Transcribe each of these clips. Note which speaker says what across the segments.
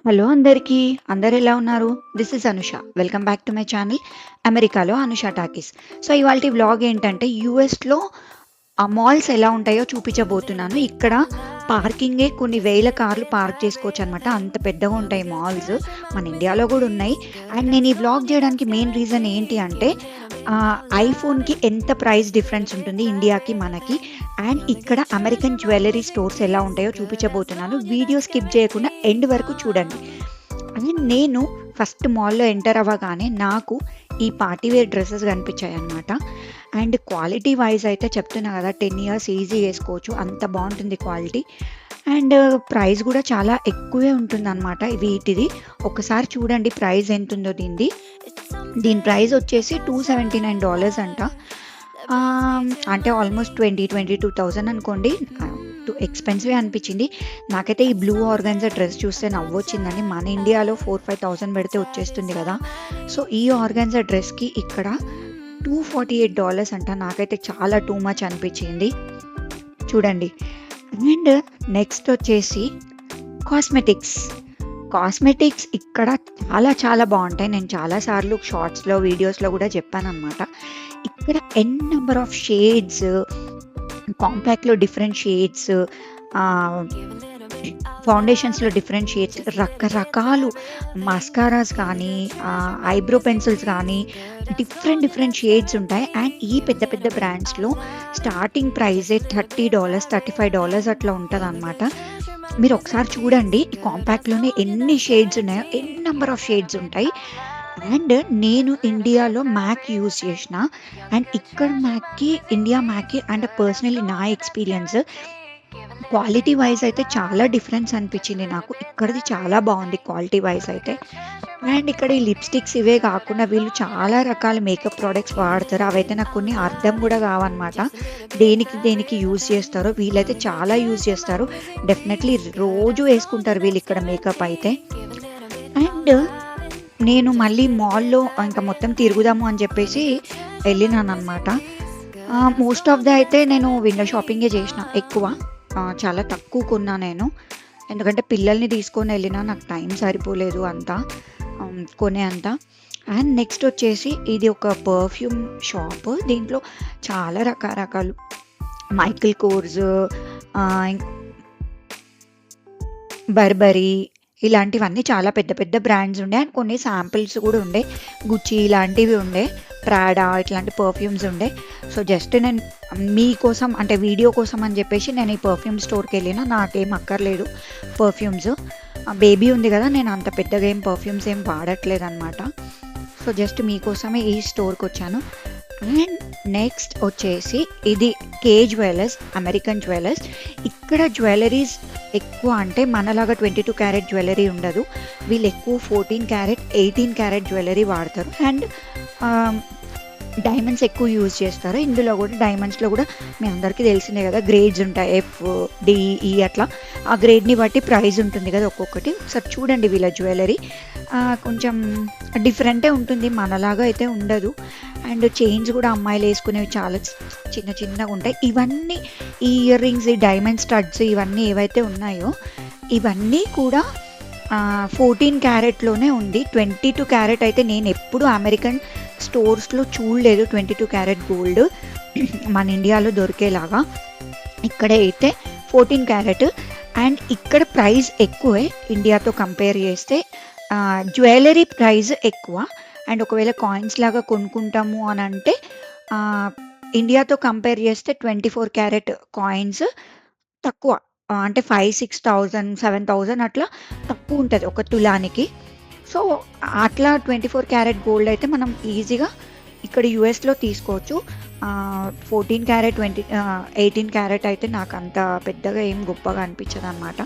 Speaker 1: Hello అందరికీ. అందరెలా ఉన్నారు? This is Anusha. Welcome back to my channel అమెరికాలో అనుష టాకీస్. సో, ఇవాల్టి వ్లాగ్ ఏంటంటే యూఎస్‌లో ఆ మాల్స్ ఎలా ఉంటాయో చూపించబోతున్నాను. ఇక్కడ పార్కింగే కొన్ని వేల కార్లు పార్క్ చేసుకోవచ్చనమాట. అంత పెద్దగా ఉంటాయి మాల్స్. మన ఇండియాలో గూడా ఉన్నాయి. అండ్ నేను ఈ వ్లాగ్ జేయడానికి మెయిన్ రీజన్ ఏంటి అంటే ఐఫోన్‌కి ఎంత ప్రైస్ డిఫరెన్స్ ఉంటుంది ఇండియాకి, మనకి. అండ్ ఇక్కడ అమెరికన్ జ్యువెల్లరీ స్టోర్స్ ఎలా ఉంటాయో చూపించబోతున్నాను. వీడియో స్కిప్ చేయకుండా ఎండ్ వరకు చూడండి. అండ్ నేను ఫస్ట్ మాల్‌లో ఎంటర్ అవ్వగానే నాకు ఈ పార్టీ వేర్ డ్రెసెస్ కనిపించాయన్నమాట. అండ్ క్వాలిటీ వైజ్ అయితే చెప్తున్నా కదా, 10 ఇయర్స్ ఈజీ వేసుకోవచ్చు, అంత బాగుంటుంది క్వాలిటీ. అండ్ ప్రైస్ కూడా చాలా ఎక్కువే ఉంటుందన్నమాట వీటిది. ఒకసారి చూడండి ప్రైస్ ఎంత ఉందో దీనిది. దీని ప్రైస్ వచ్చేసి $279 అంట. అంటే ఆల్మోస్ట్ 22,000 అనుకోండి. ఎక్స్పెన్సివ్ అనిపించింది నాకైతే. ఈ బ్లూ ఆర్గాన్జా డ్రెస్ చూస్తే నవ్వొచ్చిందండి. మన ఇండియాలో 4,000-5,000 పెడితే వచ్చేస్తుంది కదా. సో ఈ ఆర్గాన్జా డ్రెస్కి ఇక్కడ $248 అంట. నాకైతే చాలా టూ మచ్ అనిపించింది. చూడండి. అండ్ నెక్స్ట్ వచ్చేసి కాస్మెటిక్స్. కాస్మెటిక్స్ ఇక్కడ చాలా చాలా బాగుంటాయి. నేను చాలాసార్లు షార్ట్స్లో, వీడియోస్లో కూడా చెప్పానన్నమాట. ఇక్కడ నెంబర్ ఆఫ్ షేడ్స్, కాంపాక్ట్లో డిఫరెంట్ షేడ్స్, ఫౌండేషన్స్లో డిఫరెంట్ షేడ్స్, రకరకాలు మస్కారాస్ కానీ, ఐబ్రో పెన్సిల్స్ కానీ, డిఫరెంట్ డిఫరెంట్ షేడ్స్ ఉంటాయి. అండ్ ఈ పెద్ద పెద్ద బ్రాండ్స్లో స్టార్టింగ్ ప్రైజే $30, $35 అట్లా ఉంటుంది అనమాట. మీరు ఒకసారి చూడండి ఈ కాంపాక్ట్లోనే ఎన్ని షేడ్స్ ఉన్నాయో, నెంబర్ ఆఫ్ షేడ్స్ ఉంటాయి. అండ్ నేను ఇండియాలో మ్యాక్ యూజ్ చేసిన, అండ్ ఇక్కడ మ్యాక్కి, ఇండియా మ్యాక్కి, అండ్ పర్సనలీ నా ఎక్స్పీరియన్స్ క్వాలిటీ వైజ్ అయితే చాలా డిఫరెన్స్ అనిపించింది నాకు. ఇక్కడిది చాలా బాగుంది క్వాలిటీ వైజ్ అయితే. అండ్ ఇక్కడ ఈ లిప్స్టిక్స్ ఇవే కాకుండా వీళ్ళు చాలా రకాల మేకప్ ప్రోడక్ట్స్ వాడతారు. అవైతే నాకు కొన్ని అర్థం కూడా కావన్నమాట, దేనికి దేనికి యూజ్ చేస్తారో. వీళ్ళైతే చాలా యూజ్ చేస్తారు, డెఫినెట్లీ రోజు వేసుకుంటారు వీళ్ళు ఇక్కడ మేకప్ అయితే. అండ్ నేను మళ్ళీ మాల్‌లో ఇంకా మొత్తం తిరుగుదాము అని చెప్పేసి వెళ్ళినాననమాట. మోస్ట్ ఆఫ్ ద అయితే నేను విండో షాపింగే చేసిన ఎక్కువ. చాలా తక్కువ కొన్నా నేను. ఎందుకంటే పిల్లల్ని తీసుకొని వెళ్ళినా నాకు టైం సరిపోలేదు అంతా కొనే అంత. అండ్ నెక్స్ట్ వచ్చేసి ఇది ఒక పర్ఫ్యూమ్ షాప్. దీంట్లో చాలా రకరకాలు మైకిల్ కోర్స్, బర్బరీ ఇలాంటివన్నీ చాలా పెద్ద పెద్ద బ్రాండ్స్ ఉండే. అండ్ కొన్ని శాంపిల్స్ కూడా ఉండే. గుచ్చి ఇలాంటివి ఉండే, ప్రాడా ఇట్లాంటి పర్ఫ్యూమ్స్ ఉండే. సో జస్ట్ నేను మీకోసం అంటే వీడియో కోసం అని చెప్పేసి నేను ఈ పర్ఫ్యూమ్ స్టోర్కి వెళ్ళిన. నాకేం అక్కర్లేదు పర్ఫ్యూమ్స్. బేబీ ఉంది కదా, నేను అంత పెద్దగా ఏం పర్ఫ్యూమ్స్ ఏం వాడట్లేదు అనమాట. సో జస్ట్ మీకోసమే ఈ స్టోర్కి వచ్చాను. అండ్ నెక్స్ట్ వచ్చేసి ఇది కే జ్యువెలర్స్, అమెరికన్ జ్యువెలర్స్. ఇక్కడ జ్యువెలరీస్ ఎక్కువ అంటే మనలాగా 22 క్యారెట్ జ్యువెలరీ ఉండదు. వీళ్ళు ఎక్కువ 14 క్యారెట్, 18 క్యారెట్ జ్యువెలరీ వాడతారు. అండ్ డైమండ్స్ ఎక్కువ యూజ్ చేస్తారు. ఇందులో కూడా డైమండ్స్లో కూడా మీ అందరికీ తెలిసిందే కదా, గ్రేడ్స్ ఉంటాయి, ఎఫ్, డిఈ అట్లా. ఆ గ్రేడ్ని బట్టి ప్రైస్ ఉంటుంది కదా ఒక్కొక్కటి. ఒకసారి చూడండి వీళ్ళ జ్యువెలరీ. కొంచెం డిఫరెంటే ఉంటుంది, మనలాగా అయితే ఉండదు. అండ్ చైన్స్ కూడా అమ్మాయిలు వేసుకునేవి చాలా చిన్న చిన్నగా ఉంటాయి. ఇవన్నీ ఈ ఇయర్ రింగ్స్, ఈ డైమండ్ స్టడ్స్ ఇవన్నీ ఏవైతే ఉన్నాయో ఇవన్నీ కూడా 14 క్యారెట్లోనే ఉంది. 22 క్యారెట్ అయితే నేను ఎప్పుడు అమెరికన్ స్టోర్స్లో చూడలేదు. 22 క్యారెట్ గోల్డ్ మన ఇండియాలో దొరికేలాగా. ఇక్కడే అయితే 14 క్యారెట్. అండ్ ఇక్కడ ప్రైస్ ఎక్కువే ఇండియాతో కంపేర్ చేస్తే. జ్యువెలరీ ప్రైస్ ఎక్కువ. అండ్ ఒకవేళ కాయిన్స్ లాగా కొనుక్కుంటాము అని అంటే ఇండియాతో కంపేర్ చేస్తే 24 క్యారెట్ కాయిన్స్ తక్కువ. అంటే 5,000, 6,000, 7,000 అట్లా తక్కువ ఉంటుంది ఒక తులానికి. సో అట్లా 24 క్యారెట్ గోల్డ్ అయితే మనం ఈజీగా ఇక్కడ యూఎస్లో తీసుకోవచ్చు. 14 క్యారెట్, 18 క్యారెట్ అయితే నాకు అంత పెద్దగా ఏం గొప్పగా అనిపించదు అనమాట.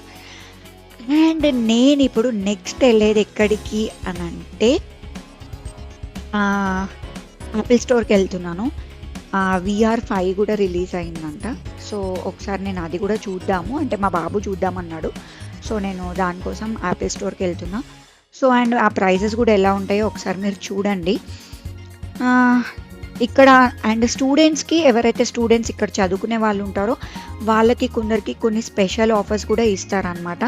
Speaker 1: అండ్ నేను ఇప్పుడు నెక్స్ట్ వెళ్ళేది ఎక్కడికి అని అంటే యాపిల్ స్టోర్కి వెళ్తున్నాను. VR5 కూడా రిలీజ్ అయిందంట. సో ఒకసారి నేను అది కూడా చూద్దాము అంటే మా బాబు చూద్దామన్నాడు. సో నేను దానికోసం యాపిల్ స్టోర్కి వెళ్తున్నా. సో అండ్ ఆ ప్రైజెస్ కూడా ఎలా ఉంటాయో ఒకసారి మీరు చూడండి. ఇక్కడ అండ్ స్టూడెంట్స్‌కి ఎవరైతే స్టూడెంట్స్ ఇక్కడ చదువుకునే వాళ్ళుంటారో, వాళ్ళకి కొందరికి కొన్ని స్పెషల్ ఆఫర్స్ కూడా ఇస్తారనమాట.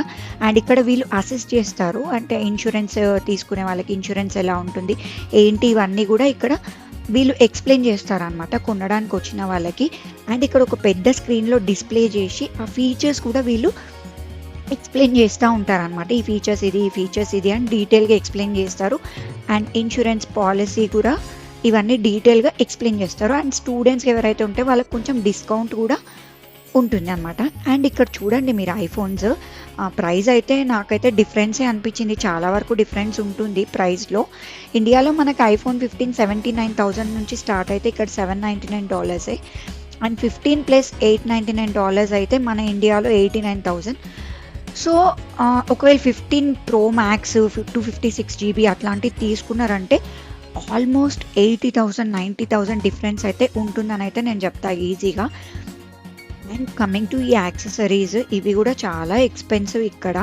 Speaker 1: అండ్ ఇక్కడ వీళ్ళు అసిస్ట్ చేస్తారు. అంటే ఇన్స్యూరెన్స్ తీసుకునే వాళ్ళకి ఇన్స్యూరెన్స్ ఎలా ఉంటుంది, ఏంటి ఇవన్నీ గూడా ఇక్కడ వీళ్ళు ఎక్స్‌ప్లెయిన్ చేస్తారనమాట కొనడానికొచ్చిన వాళ్ళకి. అండ్ ఇక్కడ ఒక పెద్ద స్క్రీన్‌లో డిస్‌ప్లే జేసి, ఆ ఫీచర్స్ కూడా వీళ్ళు ఎక్స్‌ప్లెయిన్ చేస్తా ఉంటారనమాట. ఈ ఫీచర్స్ ఇది, ఈ ఫీచర్స్ ఇది అని డీటెయిల్‌గా ఎక్స్‌ప్లెయిన్ చేస్తారు. అండ్ ఇన్స్యూరెన్స్ పాలిసీ కూడా ఇవన్నీ డీటెయిల్‌గా ఎక్స్‌ప్లెయిన్ చేస్తారు. అండ్ స్టూడెంట్స్ ఎవరైతే ఉంటే వాళ్ళకి కొంచెం డిస్కౌంట్ కూడా ఉంటుందనమాట. అండ్ ఇక్కడ చూడండి మీరు ఐఫోన్స్ ప్రైస్ అయితే నాకైతే డిఫరెన్సే అనిపించింది. చాలా వరకు డిఫరెన్స్ ఉంటుంది ప్రైస్‌లో. ఇండియాలో మనకు ఐఫోన్ 15 $79,000 నుంచి స్టార్ట్ అయితే ఇక్కడ $799 అండ్ 15 ప్లస్ $899 అయితే మన ఇండియాలో 89,000. సో, ఒకవేళ 15 ప్రో మ్యాక్స్ 256 జీబీ అట్లాంటివి తీసుకున్నారంటే ఆల్మోస్ట్ 80,000, 90,000 డిఫరెన్స్ అయితే ఉంటుందనైతే నేను చెప్తా ఈజీగా. అండ్ కమింగ్ టు ఈ యాక్సెసరీస్ ఇవి కూడా చాలా ఎక్స్‌పెన్సివ్ ఇక్కడ.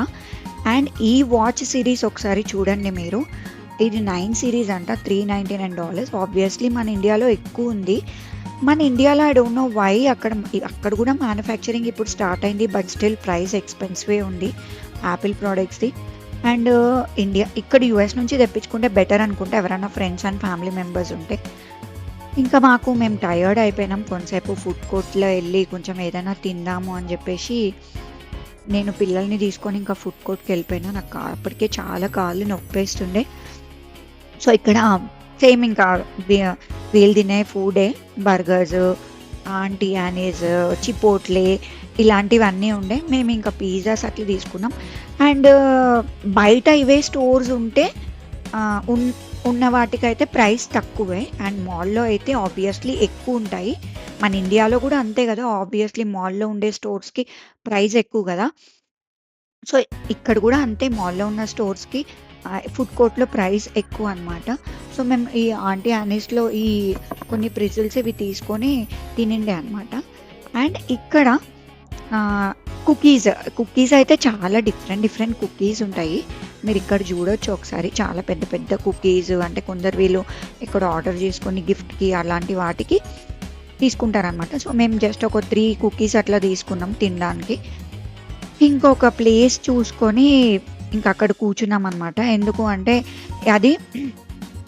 Speaker 1: అండ్ ఈ వాచ్ సిరీస్ ఒకసారి చూడండి మీరు. ఇది 9 సిరీస్ అంట $399. ఆబ్వియస్లీ మన ఇండియాలో ఎక్కువుంది. మన ఇండియాలో ఐ డోంట్ నో వై అక్కడ కూడా మ్యానుఫ్యాక్చరింగ్ ఇప్పుడు స్టార్ట్ అయింది. బట్ స్టిల్ ప్రైస్ ఎక్స్‌పెన్సివే ఉంది యాపిల్ ప్రొడక్ట్స్‌ది. అండ్ ఇక్కడ యూఎస్ నుంచి తెప్పించుకుంటే బెటర్ అనుకుంటా ఎవరైనా ఫ్రెండ్స్ అండ్ ఫ్యామిలీ మెంబర్స్ ఉంటే. ఇంకా మేము టయర్డ్ అయిపోయినాం. కొంతసేపు ఫుడ్ కోర్ట్‌లో ఎళ్లి కొంచెం ఏదైనా తిందాము అని చెప్పేసి నేను పిల్లల్ని తీసుకొని ఇంకా ఫుడ్ కోర్ట్‌కెళ్ళిపోయినా. నాకు అప్పటికే చాలా కాళ్ళు నొప్పేస్తుండే. సో, ఇక్కడ సేమ్ ఇంకా వీళ్ళు తినే ఫుడే బర్గర్స్, ఆంటీ యానీస్, చిపోట్లే ఇలాంటివన్నీ ఉండే. మేము ఇంకా పిజ్జాస్ అట్లా తీసుకున్నాం. అండ్ బయట ఇవే స్టోర్స్ ఉంటే ఉన్న వాటికైతే ప్రైస్ తక్కువే. అండ్ మాల్‌లో అయితే ఆబ్వియస్లీ ఎక్కువ ఉంటాయి. మన ఇండియాలో కూడా అంతే కదా! ఆబ్వియస్లీ మాల్‌లో ఉండే స్టోర్స్‌కి ప్రైస్ ఎక్కువ కదా! సో, ఇక్కడ కూడా అంతే మాల్‌లో ఉన్న స్టోర్స్‌కి ఫుడ్ కోర్ట్‌లో ప్రైస్ ఎక్కువనమాట. సో, మేము ఈ ఆంటీ యానీస్‌లో ఈ కొన్ని ప్రిజిల్స్ ఇవి తీసుకొని తినిండే అనమాట. అండ్ ఇక్కడ కుకీస్ అయితే చాలా డిఫరెంట్ కుకీస్ ఉంటాయి. మీరిక్కడ చూడొచ్చు ఒకసారి. చాలా పెద్ద పెద్ద కుకీస్ అంటే కొందరు వీళ్ళు ఇక్కడ ఆర్డర్ చేసుకొని గిఫ్ట్‌కి అలాంటి వాటికి తీసుకుంటారనమాట. సో, మేము జస్ట్ ఒక 3 కుకీస్ అట్లా తీసుకున్నాం తినడానికి. ఇంకొక ప్లేస్ చూసుకొని ఇంకక్కడ కూర్చున్నామనమాట. ఎందుకు అంటే అది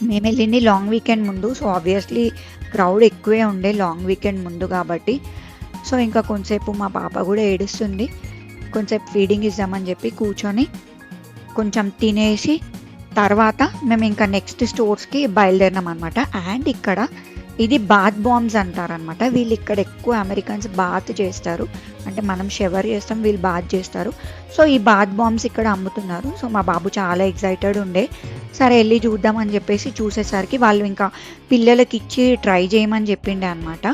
Speaker 1: మేమెళ్ళింది లాంగ్ వీకెండ్ ముందు. సో, ఆబ్వియస్లీ క్రౌడ్ ఎక్కువే ఉండే లాంగ్ వీకెండ్ ముందు కాబట్టి. సో, ఇంకా కొంతసేపు మా పాప కూడా ఏడుస్తుంది. కొంచెంసేపు ఫీడింగ్ ఇద్దామని చెప్పి కూర్చొని కొంచెం తినేసి తర్వాత మేము ఇంకా నెక్స్ట్ స్టోర్స్‌కి బయలుదేరినామనమాట. అండ్ ఇక్కడ ఇది బాత్ బాంబ్స్ అంటారనమాట. వీళ్ళు ఇక్కడ ఎక్కువ అమెరికన్స్ బాత్ చేస్తారు. అంటే మనం షవర్ చేస్తాం, వీళ్ళు బాత్ చేస్తారు. సో, ఈ బాత్ బాంబ్స్ ఇక్కడ అమ్ముతున్నారు. సో, మా బాబు చాలా ఎక్సైటెడ్ ఉండే. సరే ఎళ్లి చూద్దామని చెప్పేసి చూసేసరికి వాళ్ళు ఇంకా పిల్లలకిచ్చి ట్రై చేయమని చెప్పిండే అనమాట.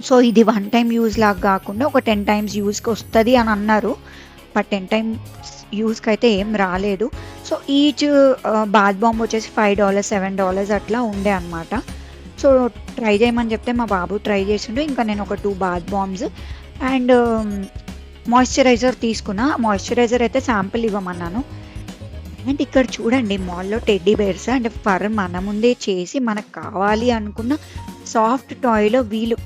Speaker 1: సో, ఇది వన్ టైమ్ యూజ్ లాగా కాకుండా ఒక 10 టైమ్స్ యూజ్‌కి వస్తది అని అన్నారు. బట్ 10 టైమ్స్ యూజ్‌కైతే ఏం రాలేదు. సో, ఈచ్ బాత్ బాంబ్ వచ్చేసి $5, $7 అట్లా ఉండే అనమాట. సో, ట్రై చేయమని చెప్తే మా బాబు ట్రై చేసిండు. ఇంకా నేను ఒక 2 బాత్ బాంబ్స్ అండ్ మాయిశ్చరైజర్ తీసుకున్నా. మాయిశ్చరైజర్ అయితే శాంపిల్ ఇవ్వమన్నాను. అండ్ ఇక్కడ చూడండి మాల్‌లో టెడ్డీ బేర్స్ అంటే ఫర్ మన ముందే చేసి మనకు కావాలి అనుకున్న సాఫ్ట్ టాయ్‌లో వీళ్ళు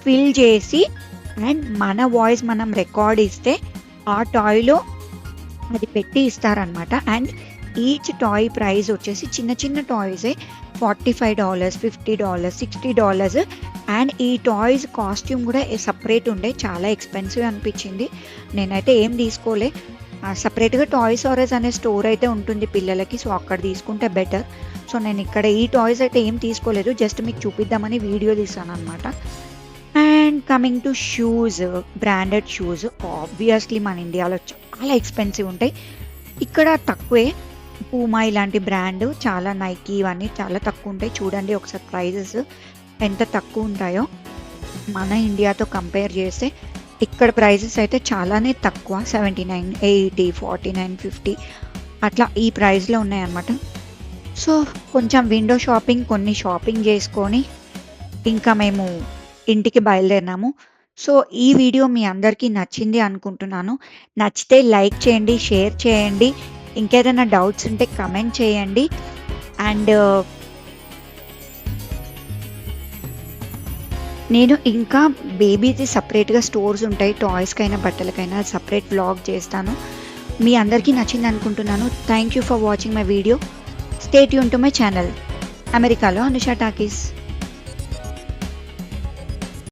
Speaker 1: ఫిల్ చేసి అండ్ మన వాయిస్ మనం రికార్డ్ ఇస్తే ఆ టాయ్‌లో అది పెట్టి ఇస్తారనమాట. అండ్ ఈచ్ టాయ్ ప్రైస్ వచ్చేసి చిన్న చిన్న టాయ్సే $45, $50, $60 అండ్ ఈ టాయ్స్ కాస్ట్యూమ్ కూడా సెపరేట్ ఉండే. చాలా ఎక్స్‌పెన్సివ్ అనిపించింది. నేనైతే ఏం తీసుకోలే. సెపరేట్‌గా టాయ్స్ ఆర్ అస్ అనే స్టోర్ అయితే ఉంటుంది పిల్లలకి. సో, అక్కడ తీసుకుంటే బెటర్. సో, నేను ఇక్కడ ఈ టాయ్స్ అయితే ఏం తీసుకోలేదు. జస్ట్ మీకు చూపిద్దామని వీడియో తీశాననమాట. And coming to shoes, branded shoes obviously మన ఇండియాలో చాలా ఎక్స్‌పెన్సివ్ ఉంటాయి. ఇక్కడ తక్కువే. పూమా ఇలాంటి బ్రాండ్ చాలా నైకీ ఇవన్నీ చాలా తక్కువ ఉంటాయి. చూడండి ఒకసారి ప్రైజెస్ ఎంత తక్కువ ఉంటాయో మన ఇండియాతో కంపేర్ చేస్తే. ఇక్కడ ప్రైజెస్ అయితే చాలానే తక్కువ. 79, 80, 49, 50 అట్లా ఈ ప్రైస్‌లో ఉన్నాయన్నమాట. సో, కొంచెం విండో షాపింగ్ కొన్ని షాపింగ్ చేసుకొని ఇంకా మేము ఇంటికి బయలుదేరినాము. సో, ఈ వీడియో మీ అందరికీ నచ్చింది అనుకుంటున్నాను. నచ్చితే లైక్ చేయండి, షేర్ చేయండి. ఇంకేదైనా డౌట్స్ ఉంటే కమెంట్ చేయండి. అండ్ నేను ఇంకా బేబీది సెపరేట్‌గా స్టోర్స్ ఉంటాయి. టాయ్స్‌కైనా, బట్టలకైనా సెపరేట్ వ్లాగ్ చేస్తాను. మీ అందరికీ నచ్చిందనుకుంటున్నాను. Thank you for watching my video. Stay tune to my channel. అమెరికాలో అనుష టాకీస్.